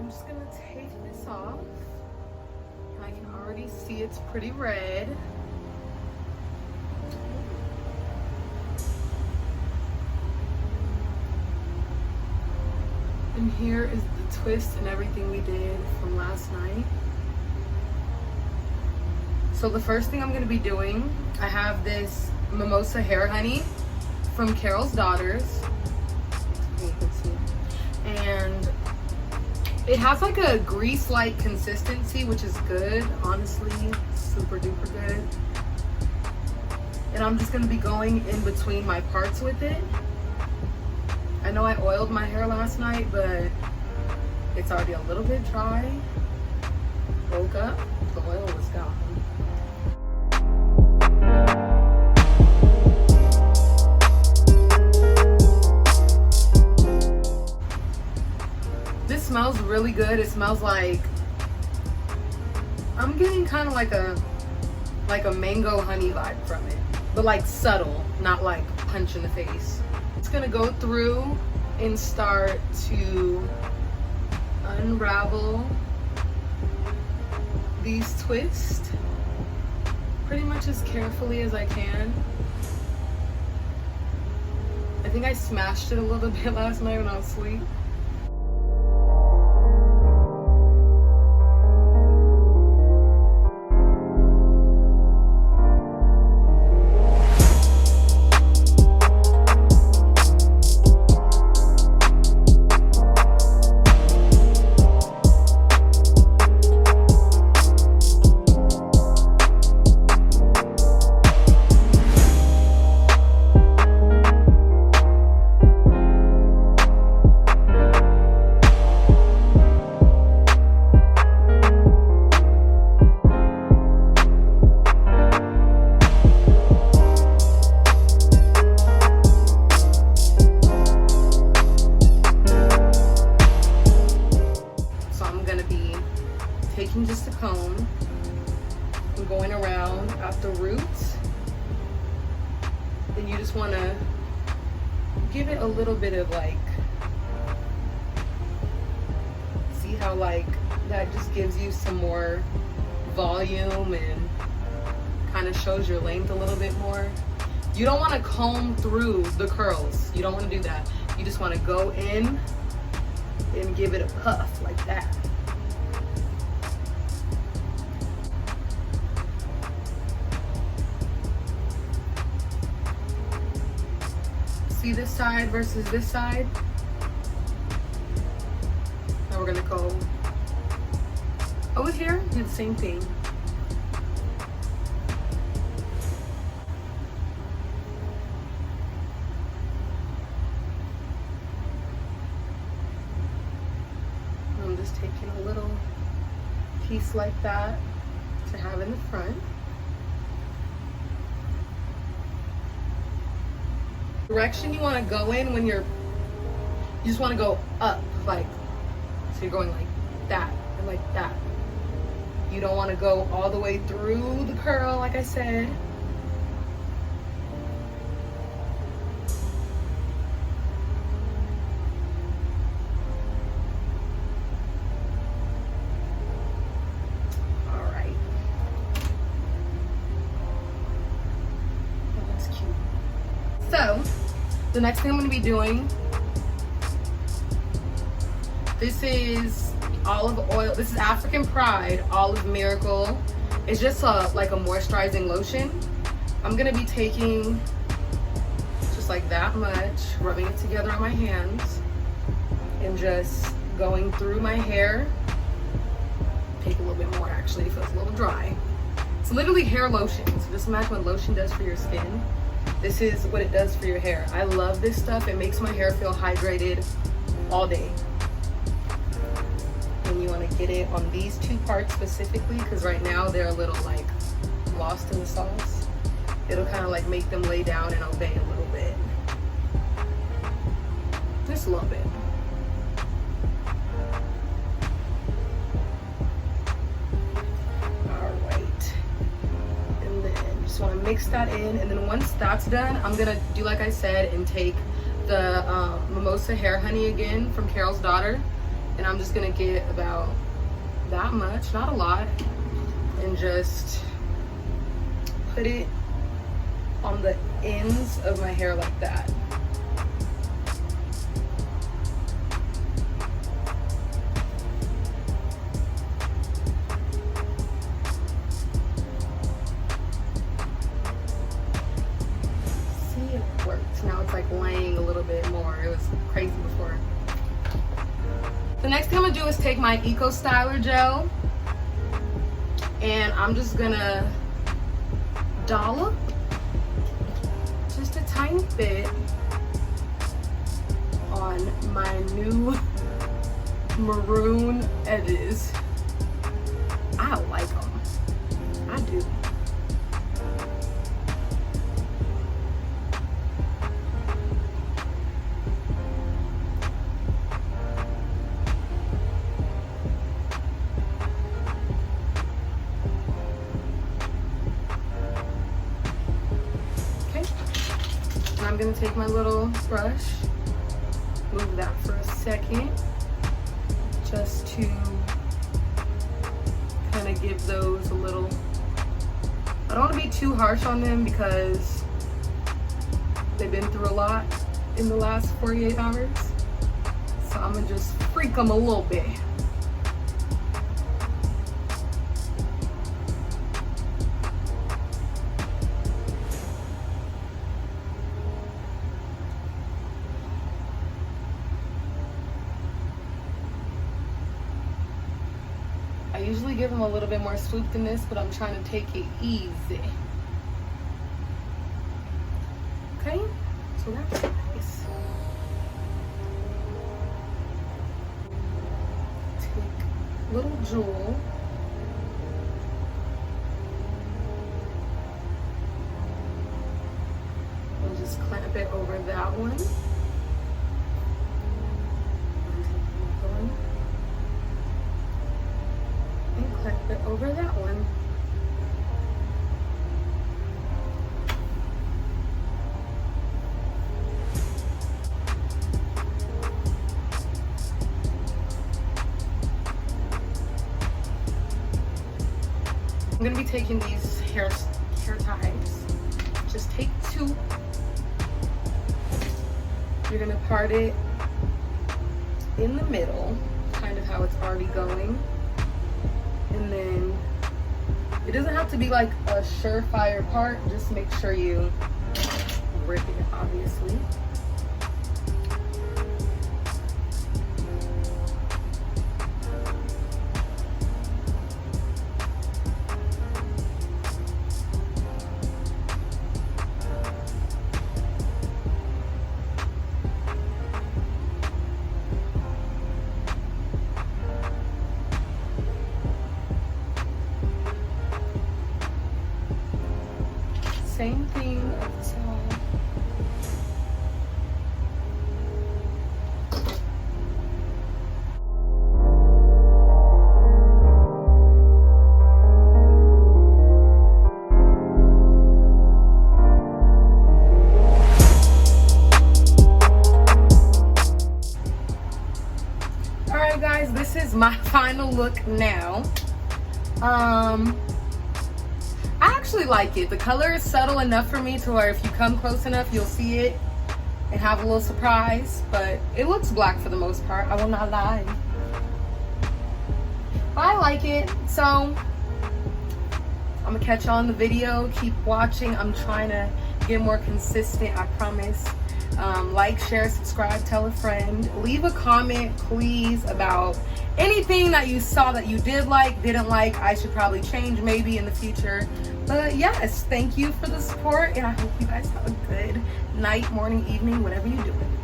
I'm just gonna take this off. I can already see it's pretty red. And here is the twist and everything we did from last night. So the first thing I'm gonna be doing, I have this Mimosa Hair Honey from Carol's Daughters. You can see. And it has like a grease-like consistency, which is good, honestly, super duper good. And I'm just gonna be going in between my parts with it. I know I oiled my hair last night, but it's already a little bit dry. Woke up, the oil was gone. This smells really good. It smells like, I'm getting kind of like a mango honey vibe from it, but like subtle, not like punch in the face. It's gonna go through and start to unravel these twists pretty much as carefully as I can. I think I smashed it a little bit last night when I was asleep. Taking just a comb and going around at the roots, and you just want to give it a little bit of like, see how like that just gives you some more volume and kind of shows your length a little bit more. You don't want to comb through the curls, you don't want to do that. You just want to go in and give it a puff like that. See this side versus this side? Now we're gonna go over here, do the same thing. I'm just taking a little piece like that to have in the front. Direction you want to go in when you just want to go up, like, so you're going like that and like that. You don't want to go all the way through the curl, like I said. All right. Oh, that's cute. So, the next thing I'm going to be doing, this is olive oil. This is African Pride Olive Miracle. It's just like a moisturizing lotion. I'm going to be taking just like that much, rubbing it together on my hands, and just going through my hair. Take a little bit more actually, it feels a little dry. It's literally hair lotion. So just imagine what lotion does for your skin. This is what it does for your hair. I love this stuff. It makes my hair feel hydrated all day. And you want to get it on these two parts specifically, because right now they're a little like lost in the sauce. It'll kind of like make them lay down and obey a little bit. Just a little bit. Just want to mix that in, and then once that's done, I'm gonna do like I said and take the Mimosa Hair Honey again from Carol's Daughter, And I'm just gonna get about that much, not a lot, and just put it on the ends of my hair like that. See, it worked. Now it's like laying a little bit more. It was crazy before. The next thing I'm gonna do is take my Eco Styler gel, and I'm just gonna dollop just a tiny bit on my new maroon edges. I like them. I do. I'm gonna take my little brush, move that for a second, just to kind of give those a little, I don't want to be too harsh on them because they've been through a lot in the last 48 hours. So I'm gonna just freak them a little bit. I usually give them a little bit more swoop than this, but I'm trying to take it easy. Okay, so that's nice. Take little jewel. We'll just clamp it over that one. Clamp it over that one. I'm gonna be taking these hair ties. Just take two. You're gonna part it in the middle, kind of how it's already going. And then it doesn't have to be like a surefire part, just make sure you rip it, obviously. Same thing at the top. Alright guys, this is my final look now. I actually like it. The color is subtle enough for me to where if you come close enough, you'll see it and have a little surprise, but it looks black for the most part. I will not lie. But I like it. So I'm gonna catch y'all in the video. Keep watching. I'm trying to get more consistent, I promise. Like, share, subscribe, tell a friend. Leave a comment, please, about anything that you saw that you did like, didn't like. I should probably change maybe in the future. But yes, thank you for the support, and I hope you guys have a good night, morning, evening, whatever you're doing.